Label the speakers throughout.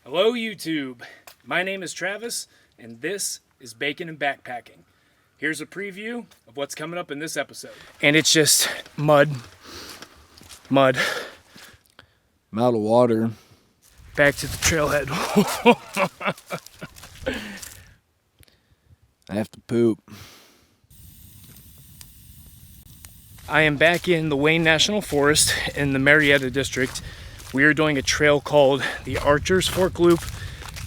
Speaker 1: Hello YouTube, my name is Travis and this is Bacon and Backpacking. Here's a preview of what's coming up in this episode. And it's just mud. I'm out
Speaker 2: of water.
Speaker 1: Back to the trailhead.
Speaker 2: I have to poop.
Speaker 1: I am back in the Wayne National Forest in the Marietta district. We are doing a trail called the Archer's Fork Loop,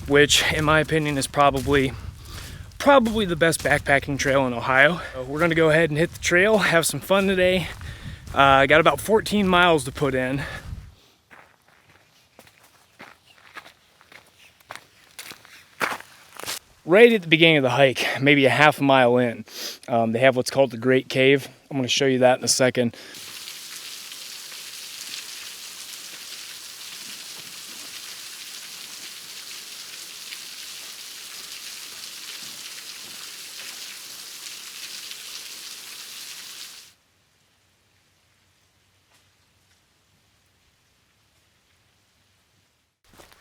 Speaker 1: which in my opinion is probably the best backpacking trail in Ohio. So we're gonna go ahead and hit the trail, have some fun today. I got about 14 miles to put in. Right at the beginning of the hike, maybe a half a mile in, they have what's called the Great Cave. I'm gonna show you that in a second.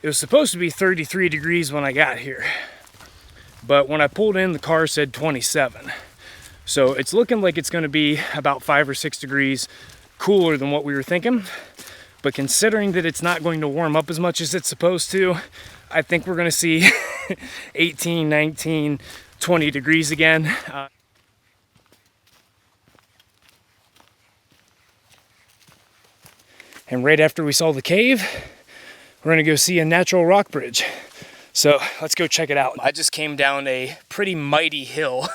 Speaker 1: It was supposed to be 33 degrees when I got here, but when I pulled in, the car said 27. So it's looking like it's gonna be about 5 or 6 degrees cooler than what we were thinking. But considering that it's not going to warm up as much as it's supposed to, I think we're gonna see 18, 19, 20 degrees again. And right after we saw the cave, we're gonna go see a natural rock bridge. So let's go check it out. I just came down a pretty mighty hill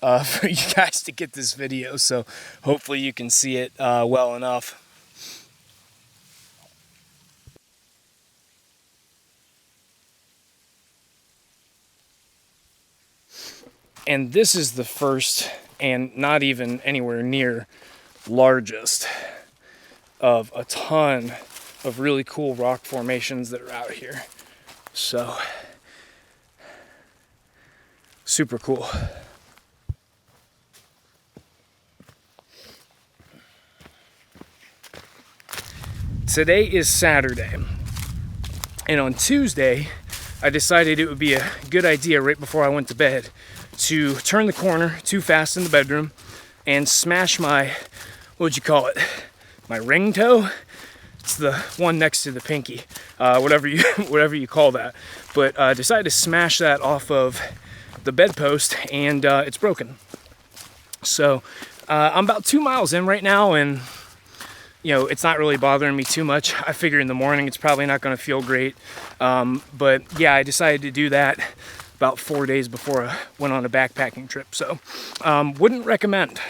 Speaker 1: for you guys to get this video, so hopefully you can see it well enough. And this is the first, and not even anywhere near largest, of a ton of really cool rock formations that are out here. So, super cool. Today is Saturday, and on Tuesday, I decided it would be a good idea right before I went to bed to turn the corner too fast in the bedroom and smash my, what'd you call it? My ring toe? It's the one next to the pinky, whatever you call that. But I decided to smash that off of the bedpost, and it's broken. So I'm about 2 miles in right now, and you know, it's not really bothering me too much. I figure in the morning it's probably not going to feel great. But yeah, I decided to do that about 4 days before I went on a backpacking trip. So wouldn't recommend.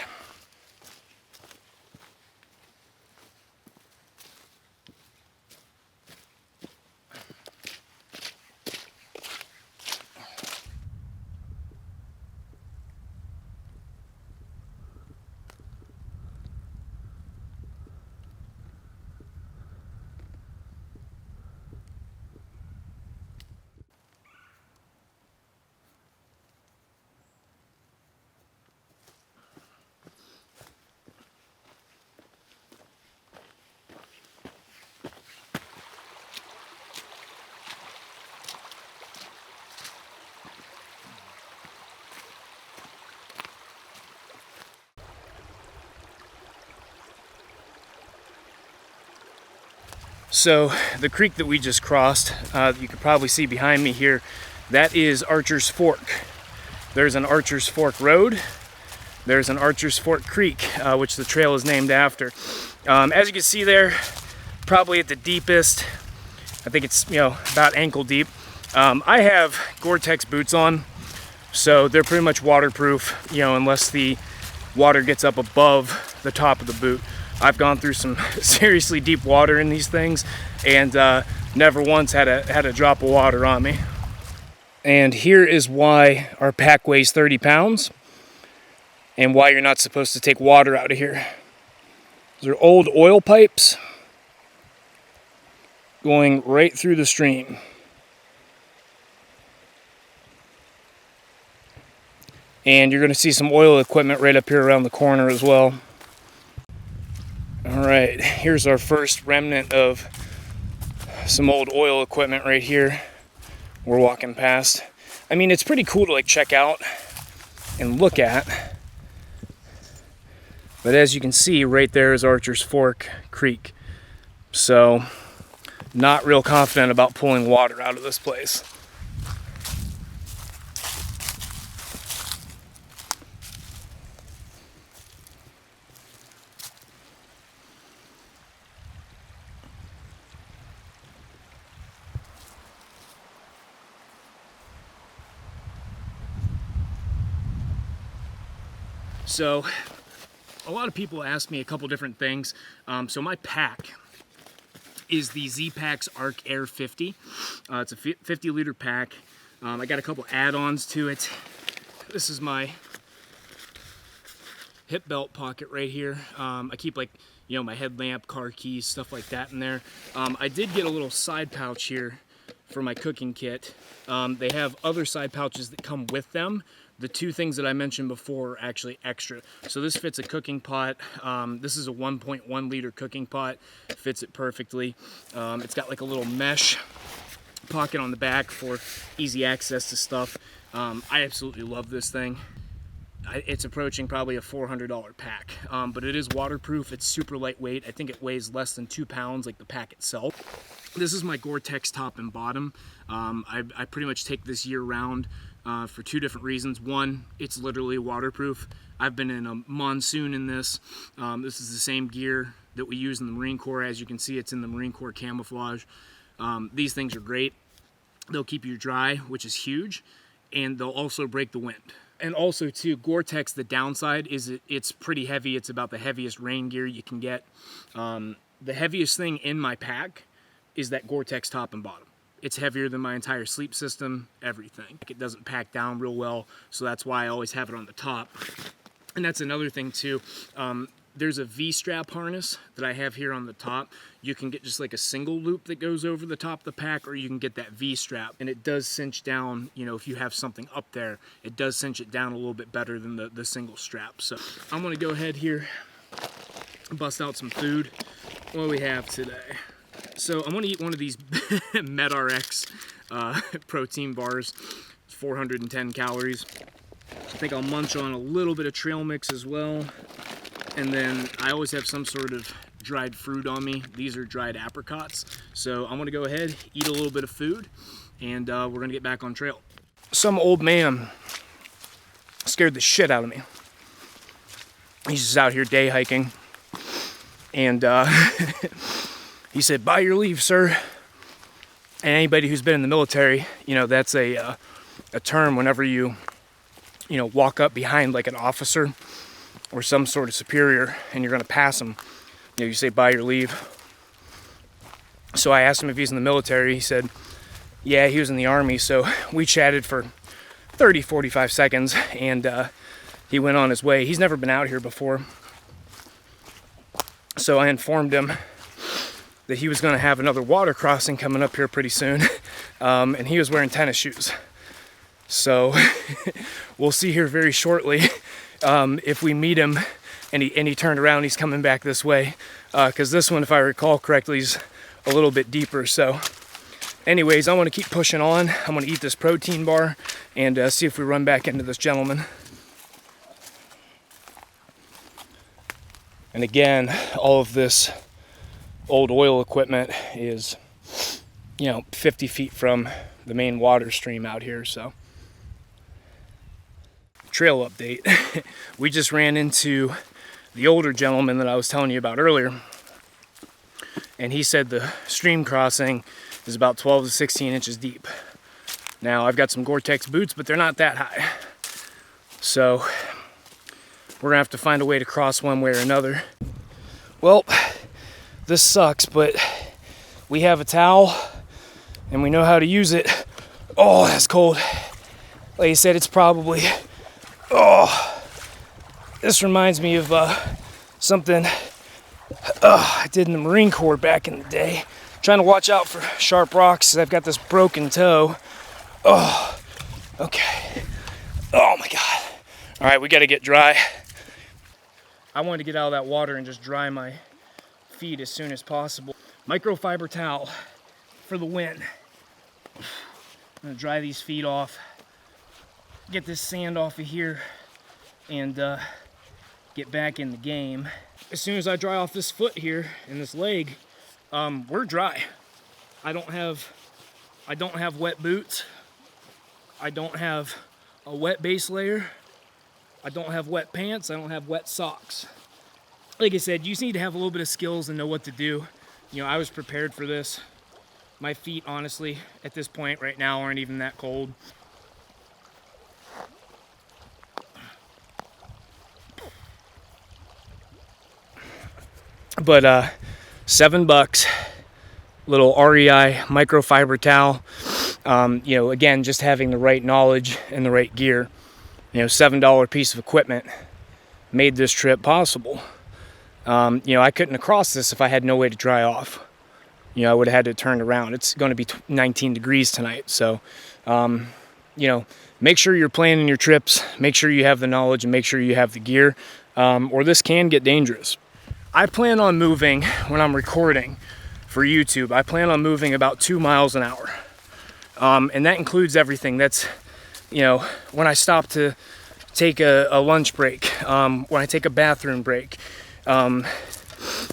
Speaker 1: So the creek that we just crossed, you can probably see behind me here, that is Archer's Fork. There's an Archer's Fork Road. There's an Archer's Fork Creek, which the trail is named after. As you can see there, probably at the deepest, I think it's, about ankle deep. I have Gore-Tex boots on, so they're pretty much waterproof, unless the water gets up above the top of the boot. I've gone through some seriously deep water in these things, and never once had a drop of water on me. And here is why our pack weighs 30 pounds and why you're not supposed to take water out of here. These are old oil pipes going right through the stream. And you're going to see some oil equipment right up here around the corner as well. All right, here's our first remnant of some old oil equipment right here. we're walking past. I mean, it's pretty cool to like check out and look at. But as you can see, right there is Archer's Fork Creek. So, not real confident about pulling water out of this place. So, a lot of people ask me a couple different things. So my pack is the Z-Packs Arc Air 50. It's a 50 liter pack. I got a couple add-ons to it. This is my hip belt pocket right here. I keep like, you know, my headlamp, car keys, stuff like that in there. I did get a little side pouch here for my cooking kit. They have other side pouches that come with them. The two things that I mentioned before are actually extra. So this fits a cooking pot. This is a 1.1 liter cooking pot. Fits it perfectly. It's got like a little mesh pocket on the back for easy access to stuff. I absolutely love this thing. It's approaching probably a $400 pack, but it is waterproof. It's super lightweight. I think it weighs less than 2 pounds, like the pack itself. This is my Gore-Tex top and bottom. I pretty much take this year round for two different reasons. One, it's literally waterproof. I've been in a monsoon in this. This is the same gear that we use in the Marine Corps. As you can see, it's in the Marine Corps camouflage. These things are great. They'll keep you dry, which is huge, and they'll also break the wind. And also too, Gore-Tex, the downside is it's pretty heavy. It's about the heaviest rain gear you can get. The heaviest thing in my pack is that Gore-Tex top and bottom. It's heavier than my entire sleep system, everything. It doesn't pack down real well, so that's why I always have it on the top. And that's another thing too. There's a V-strap harness that I have here on the top. You can get just like a single loop that goes over the top of the pack, or you can get that V-strap, and it does cinch down, you know, if you have something up there, it does cinch it down a little bit better than the single strap. So I'm gonna go ahead here and bust out some food. What do we have today? So I'm gonna eat one of these MedRx protein bars. It's 410 calories. I think I'll munch on a little bit of trail mix as well. And then I always have some sort of dried fruit on me. These are dried apricots. So I'm gonna go ahead, eat a little bit of food, and we're gonna get back on trail. Some old man scared the shit out of me. He's just out here day hiking. And he said, "By your leave, sir." And anybody who's been in the military, you know, that's a term whenever you know, walk up behind like an officer or some sort of superior and you're going to pass him, you know, you say, "By your leave." So I asked him if he's in the military. He said, yeah, he was in the Army. So we chatted for 30, 45 seconds, and he went on his way. He's never been out here before. So I informed him that he was going to have another water crossing coming up here pretty soon, and he was wearing tennis shoes. So we'll see here very shortly if we meet him and he turned around, he's coming back this way, because this one, if I recall correctly, is a little bit deeper. So anyways, I want to keep pushing on. I'm going to eat this protein bar and see if we run back into this gentleman. And again, all of this old oil equipment is, you know, 50 feet from the main water stream out here. So trail update. We just ran into the older gentleman that I was telling you about earlier, and he said the stream crossing is about 12 to 16 inches deep. Now I've got some Gore-Tex boots, but they're not that high, so we're gonna have to find a way to cross one way or another. Well, this sucks, but we have a towel and we know how to use it. Oh, that's cold. Like I said, it's probably, this reminds me of something I did in the Marine Corps back in the day. Trying to watch out for sharp rocks. I've got this broken toe. Oh, okay. Oh my God. All right, we got to get dry. I wanted to get out of that water and just dry my feet as soon as possible. Microfiber towel for the win. I'm gonna dry these feet off, get this sand off of here, and get back in the game. As soon as I dry off this foot here and this leg, we're dry. I don't have wet boots. I don't have a wet base layer. I don't have wet pants. I don't have wet socks. Like I said, you just need to have a little bit of skills and know what to do. You know, I was prepared for this. My feet, honestly, at this point right now aren't even that cold. But $7, little REI microfiber towel. You know, again, just having the right knowledge and the right gear. You know, $7 piece of equipment made this trip possible. You know, I couldn't have crossed this if I had no way to dry off. You know, I would have had to turn around. It's going to be 19 degrees tonight. So, you know, make sure you're planning your trips. Make sure you have the knowledge and make sure you have the gear, or this can get dangerous. I plan on moving when I'm recording for YouTube. I plan on moving about 2 miles an hour. And that includes everything. That's, you know, when I stop to take a lunch break, when I take a bathroom break, you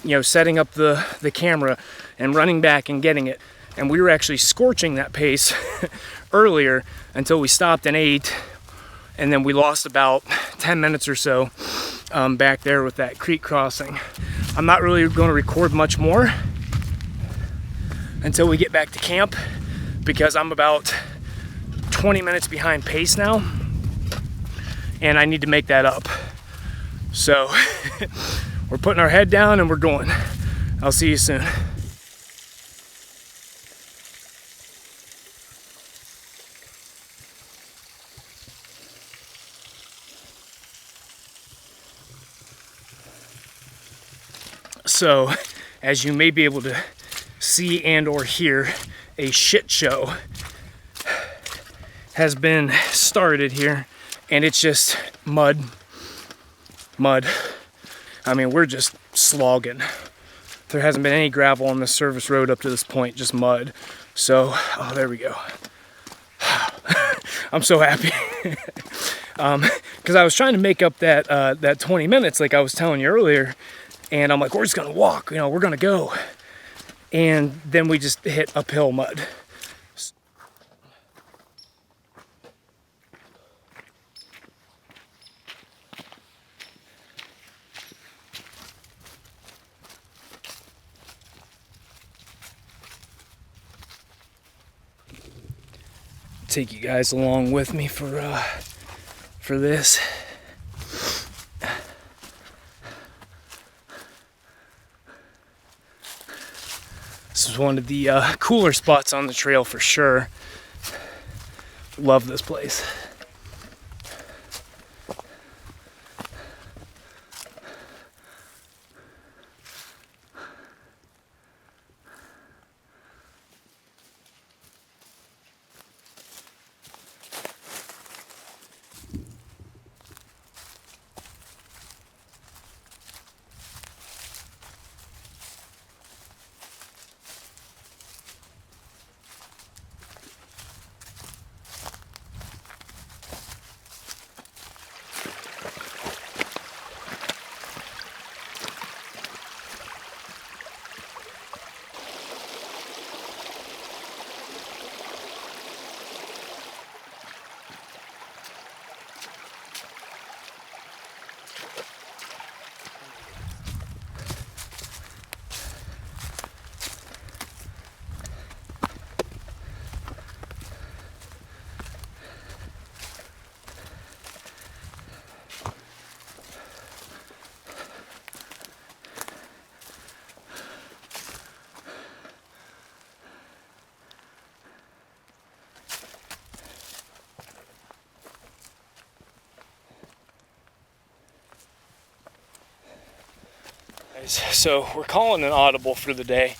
Speaker 1: know, setting up the camera and running back and getting it. And we were actually scorching that pace earlier until we stopped and ate. And then we lost about 10 minutes or so back there with that creek crossing. I'm not really going to record much more until we get back to camp, because I'm about 20 minutes behind pace now, and I need to make that up. So we're putting our head down and we're going. I'll see you soon. So, as you may be able to see and or hear, a shit show has been started here, and it's just mud. I mean, we're just slogging. There hasn't been any gravel on this service road up to this point, just mud. So, oh, there we go. I'm so happy. Because I was trying to make up that 20 minutes like I was telling you earlier, and I'm like, we're just gonna walk, you know, we're gonna go. And then we just hit uphill mud. Take you guys along with me for this. This is one of the cooler spots on the trail for sure. Love this place. So we're calling an audible for the day.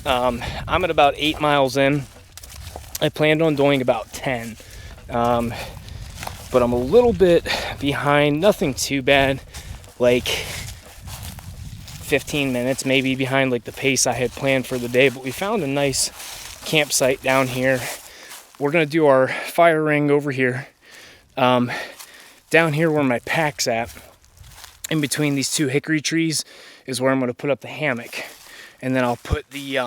Speaker 1: I'm at about 8 miles in. I planned on doing about 10, but I'm a little bit behind. Nothing too bad, like 15 minutes maybe behind like the pace I had planned for the day. But we found a nice campsite down here. we're gonna do our fire ring over here. Down here where my pack's at, in between these two hickory trees, is where I'm gonna put up the hammock. And then I'll put the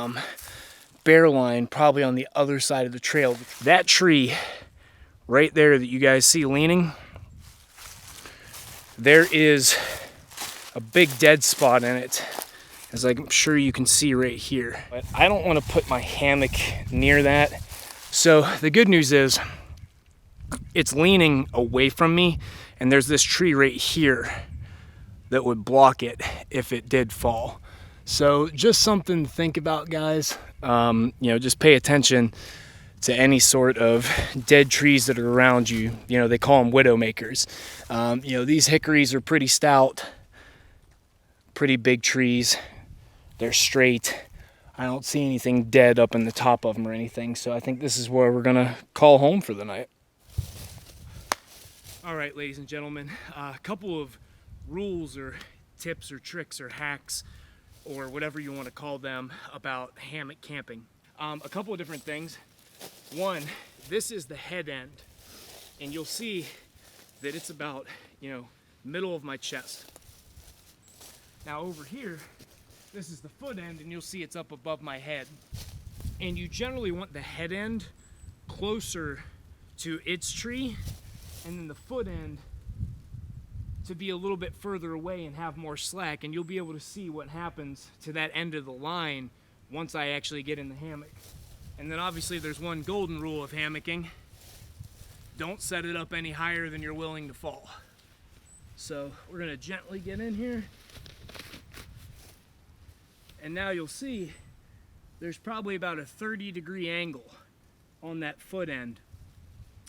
Speaker 1: bear line probably on the other side of the trail. That tree right there that you guys see leaning, there is a big dead spot in it, as I'm sure you can see right here. But I don't want to put my hammock near that. So the good news is it's leaning away from me, and there's this tree right here that would block it if it did fall. So just something to think about, guys. You know, just pay attention to any sort of dead trees that are around you. You know, they call them widow makers. You know, these hickories are pretty stout, pretty big trees. They're straight. I don't see anything dead up in the top of them or anything. So I think this is where we're gonna call home for the night. All right, ladies and gentlemen, a couple of rules or tips or tricks or hacks or whatever you want to call them about hammock camping. A couple of different things. One, this is the head end, and you'll see that it's about, you know, middle of my chest. Now over here, this is the foot end, and you'll see it's up above my head. And you generally want the head end closer to its tree, and then the foot end to be a little bit further away and have more slack, and you'll be able to see what happens to that end of the line once I actually get in the hammock. And then obviously there's one golden rule of hammocking: don't set it up any higher than you're willing to fall. So we're gonna gently get in here, and now you'll see there's probably about a 30-degree angle on that foot end,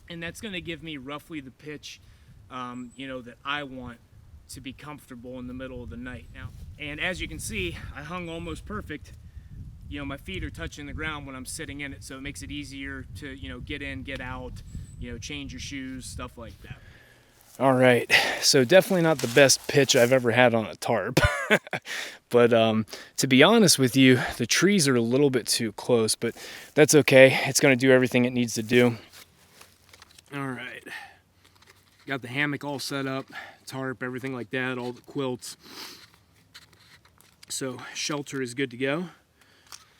Speaker 1: and that's gonna give me roughly the pitch you know, that I want to be comfortable in the middle of the night. Now, and as you can see, I hung almost perfect. You know, my feet are touching the ground when I'm sitting in it, so it makes it easier to, you know, get in, get out, you know, change your shoes, stuff like that. All right, so definitely not the best pitch I've ever had on a tarp. But to be honest with you, the trees are a little bit too close, but that's okay. It's gonna do everything it needs to do. All right. Got the hammock all set up, tarp, everything like that, all the quilts. So shelter is good to go.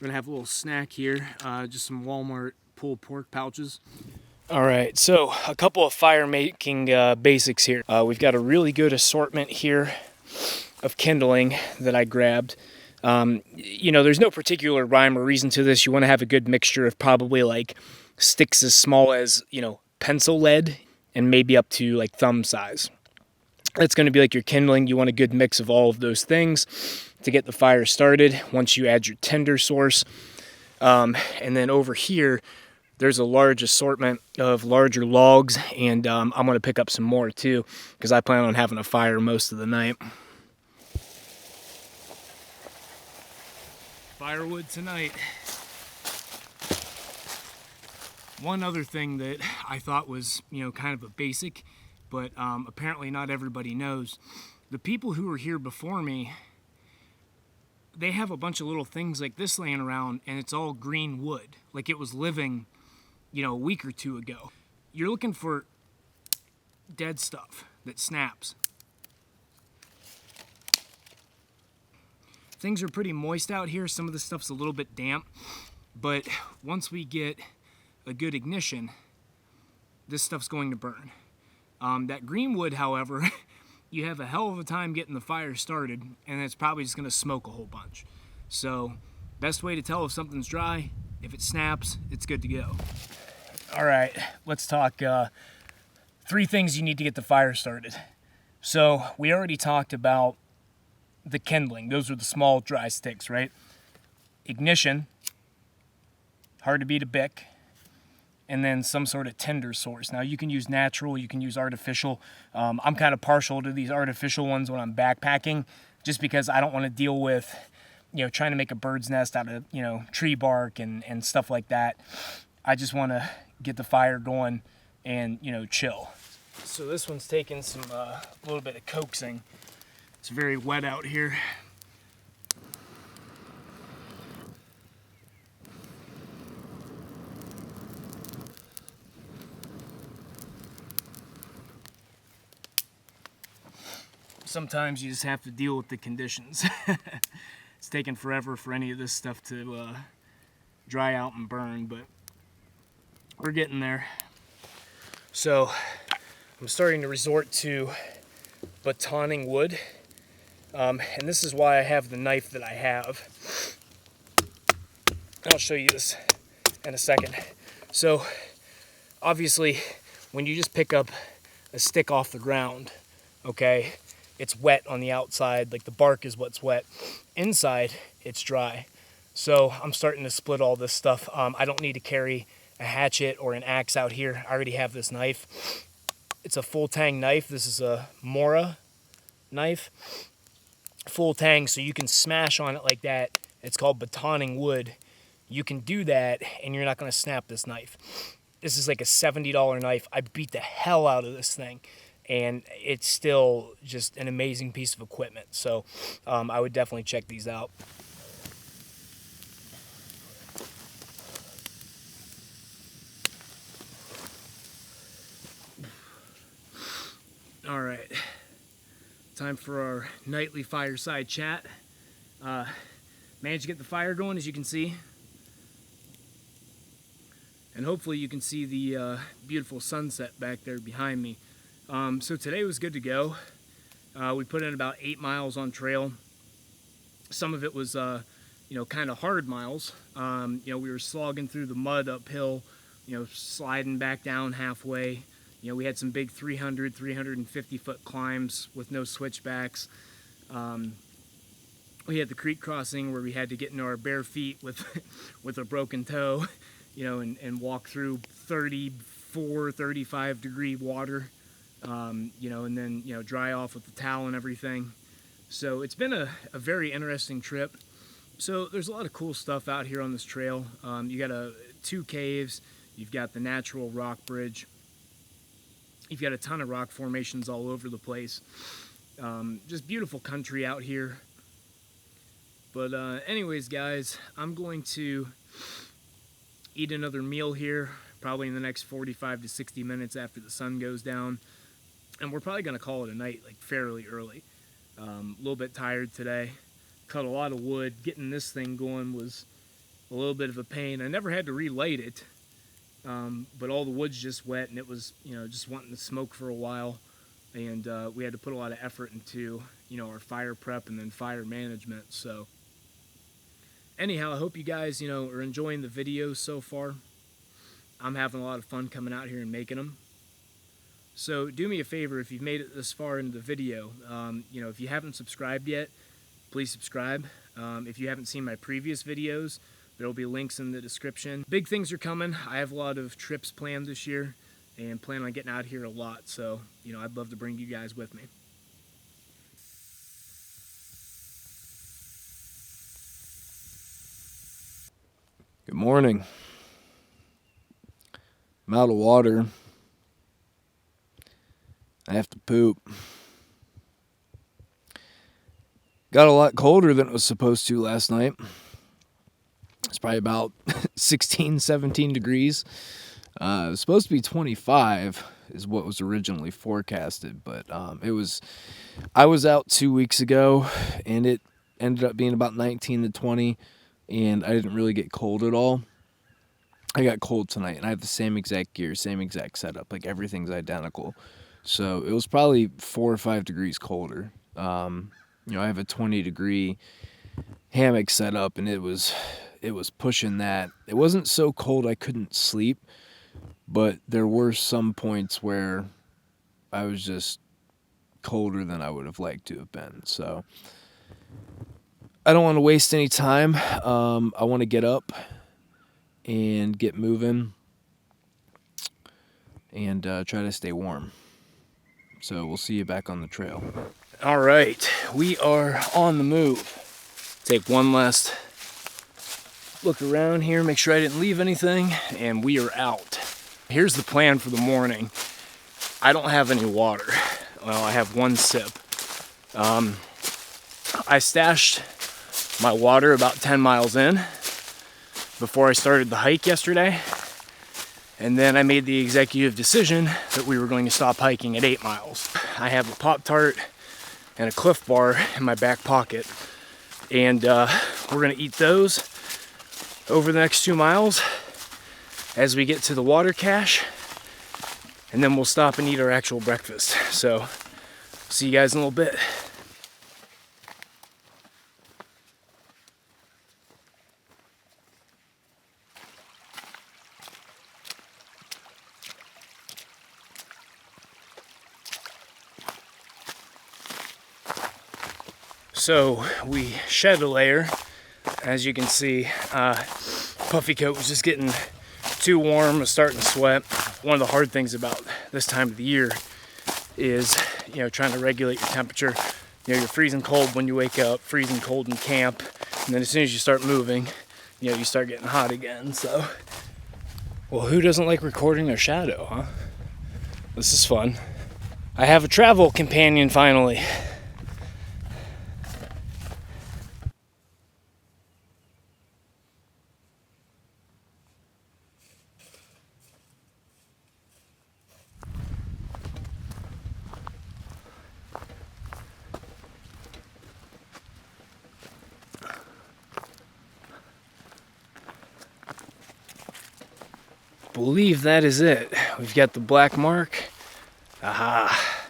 Speaker 1: We're gonna have a little snack here, just some Walmart pulled pork pouches. All right, so a couple of fire making basics here. We've got a really good assortment here of kindling that I grabbed. You know, there's no particular rhyme or reason to this. You wanna have a good mixture of probably like sticks as small as, you know, pencil lead, and maybe up to like thumb size. That's going to be like your kindling. You want a good mix of all of those things to get the fire started. Once you add your tinder source, and then over here, there's a large assortment of larger logs, and I'm going to pick up some more too, because I plan on having a fire most of the night. Firewood tonight. One other thing that I thought was, you know, kind of a basic, but apparently not everybody knows. The people who were here before me, they have a bunch of little things like this laying around, and it's all green wood, like it was living, you know, a week or two ago. You're looking for dead stuff that snaps. Things are pretty moist out here. Some of the stuff's a little bit damp, but once we get a good ignition, this stuff's going to burn. That green wood, however, you have a hell of a time getting the fire started, and it's probably just going to smoke a whole bunch. So best way to tell if something's dry, if it snaps, it's good to go. All right, let's talk 3 things you need to get the fire started. So we already talked about the kindling. Those are the small dry sticks, right? Ignition, hard to beat a Bic, and then some sort of tinder source. Now you can use natural, you can use artificial. I'm kind of partial to these artificial ones when I'm backpacking, just because I don't want to deal with, you know, trying to make a bird's nest out of, you know, tree bark and stuff like that. I just want to get the fire going and, you know, chill. So this one's taking some a little bit of coaxing. It's very wet out here. sometimes you just have to deal with the conditions. It's taken forever for any of this stuff to dry out and burn, but we're getting there. So I'm starting to resort to batoning wood, and this is why I have the knife that I have. I'll show you this in a second. So obviously when you just pick up a stick off the ground, okay, it's wet on the outside, like the bark is what's wet. Inside, it's dry. So I'm starting to split all this stuff. I don't need to carry a hatchet or an axe out here. I already have this knife. It's a full tang knife. This is a Mora knife. Full tang, so you can smash on it like that. It's called batoning wood. You can do that and you're not gonna snap this knife. This is like a $70 knife. I beat the hell out of this thing, and it's still just an amazing piece of equipment. So I would definitely check these out. All right, time for our nightly fireside chat. Managed to get the fire going, as you can see. And hopefully you can see the beautiful sunset back there behind me. So today was good to go. We put in about 8 miles on trail. Some of it was, kind of hard miles. We were slogging through the mud uphill, sliding back down halfway. We had some big 300, 350 foot climbs with no switchbacks. We had the creek crossing where we had to get into our bare feet with a broken toe. And walk through 34, 35 degree water, and then, dry off with the towel and everything. So it's been a very interesting trip. So there's a lot of cool stuff out here on this trail. You got 2 caves, you've got the natural rock bridge, you've got a ton of rock formations all over the place. Just beautiful country out here. But anyways, guys, I'm going to eat another meal here probably in the next 45 to 60 minutes after the sun goes down, and we're probably going to call it a night, like fairly early. A little bit tired today, cut a lot of wood. Getting this thing going was a little bit of a pain. I never had to relight it, but all the wood's just wet, and it was just wanting to smoke for a while, and we had to put a lot of effort into our fire prep and then fire management. So anyhow, I hope you guys, are enjoying the videos so far. I'm having a lot of fun coming out here and making them. So do me a favor, if you've made it this far into the video, if you haven't subscribed yet, please subscribe. If you haven't seen my previous videos, there will be links in the description. Big things are coming. I have a lot of trips planned this year and plan on getting out here a lot. So, I'd love to bring you guys with me.
Speaker 2: Good morning. I'm out of water. I have to poop. Got a lot colder than it was supposed to last night. It's probably about 16, 17 degrees. It was supposed to be 25 is what was originally forecasted, but I was out 2 weeks ago, and it ended up being about 19 to 20, and I didn't really get cold at all. I got cold tonight, and I have the same exact gear, same exact setup, like everything's identical. So it was probably 4 or 5 degrees colder. I have a 20-degree hammock set up, and it was pushing that. It wasn't so cold I couldn't sleep, but there were some points where I was just colder than I would have liked to have been. So I don't want to waste any time. I want to get up and get moving and try to stay warm. So we'll see you back on the trail.
Speaker 1: All right, we are on the move. Take one last look around here, make sure I didn't leave anything, and we are out. Here's the plan for the morning. I don't have any water. Well, I have one sip. I stashed my water about 10 miles in before I started the hike yesterday. And then I made the executive decision that we were going to stop hiking at 8 miles. I have a Pop-Tart and a Cliff Bar in my back pocket. And we're gonna eat those over the next 2 miles as we get to the water cache, and then we'll stop and eat our actual breakfast. So see you guys in a little bit. So we shed a layer. As you can see, puffy coat was just getting too warm, was starting to sweat. One of the hard things about this time of the year is, trying to regulate your temperature. You're freezing cold when you wake up, freezing cold in camp, and then as soon as you start moving, you start getting hot again. So, well, who doesn't like recording their shadow, huh? This is fun. I have a travel companion finally. Believe that is it. We've got the black mark. Aha.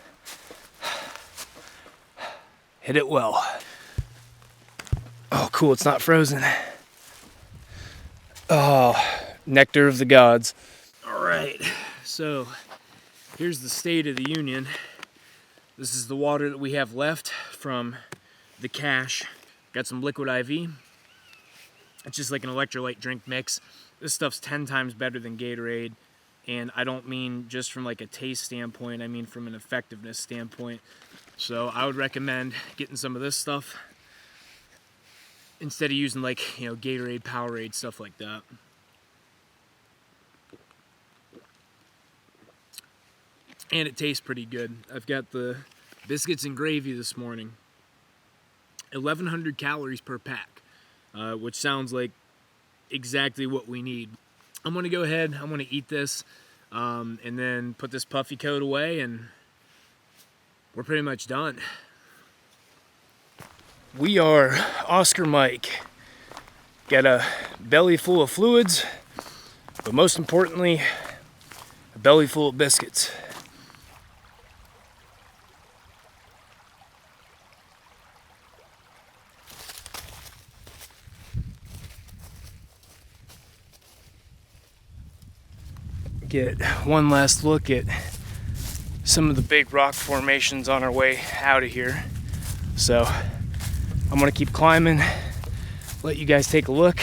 Speaker 1: Hit it well. Oh, cool, it's not frozen. Oh, nectar of the gods. All right, so here's the state of the union. This is the water that we have left from the cache. Got some liquid IV. It's just like an electrolyte drink mix. This stuff's 10 times better than Gatorade, and I don't mean just from like a taste standpoint, I mean from an effectiveness standpoint. So I would recommend getting some of this stuff instead of using like, Gatorade, Powerade, stuff like that. And it tastes pretty good. I've got the biscuits and gravy this morning. 1,100 calories per pack, which sounds like exactly what we need. I'm gonna go ahead, I'm gonna eat this, and then put this puffy coat away, and we're pretty much done. We are Oscar Mike. Got a belly full of fluids, but most importantly, a belly full of biscuits. Get one last look at some of the big rock formations on our way out of here. So I'm gonna keep climbing, let you guys take a look.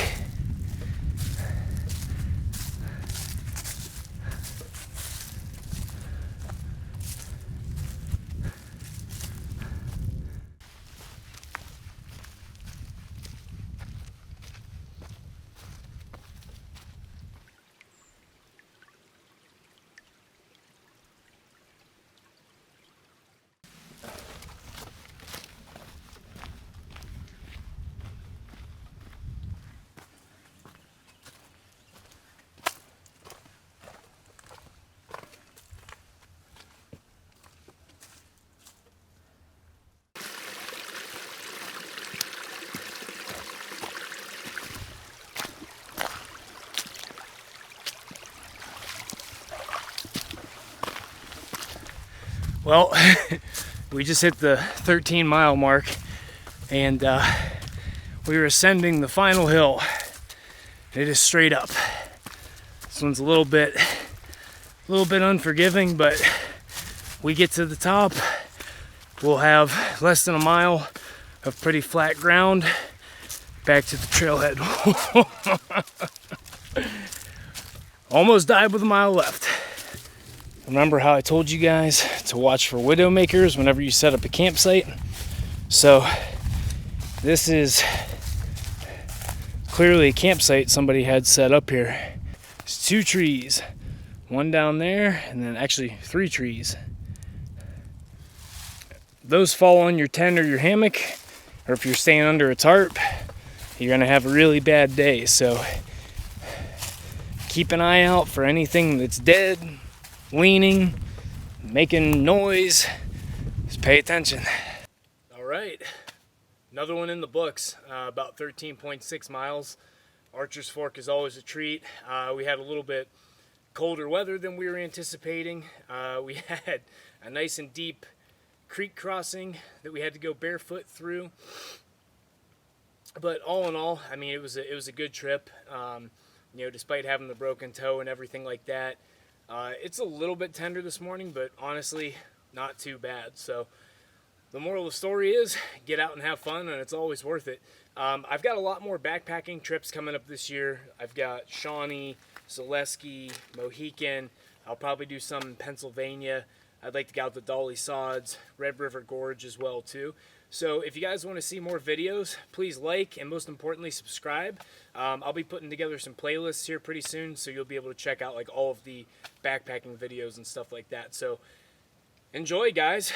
Speaker 1: Well, we just hit the 13-mile mark, and we were ascending the final hill. It is straight up. This one's a little bit unforgiving, but we get to the top. We'll have less than a mile of pretty flat ground back to the trailhead. Almost died with a mile left. Remember how I told you guys to watch for widowmakers whenever you set up a campsite? So this is clearly a campsite somebody had set up here. There's 2 trees, one down there, and then actually 3 trees. Those fall on your tent or your hammock, or if you're staying under a tarp, you're gonna have a really bad day. So keep an eye out for anything that's dead, leaning, making noise. Just pay attention. right, another one in the books, about 13.6 miles. Archer's Fork is always a treat. We had a little bit colder weather than we were anticipating. We had a nice and deep creek crossing that we had to go barefoot through. But all in all, I mean, it was a good trip. Despite having the broken toe and everything like that, it's a little bit tender this morning, but honestly, not too bad. So the moral of the story is get out and have fun, and it's always worth it. I've got a lot more backpacking trips coming up this year. I've got Shawnee, Zaleski, Mohican. I'll probably do some in Pennsylvania. I'd like to get out the Dolly Sods, Red River Gorge as well too. So if you guys want to see more videos, please like and most importantly subscribe. I'll be putting together some playlists here pretty soon, so you'll be able to check out like all of the backpacking videos and stuff like that. So enjoy, guys.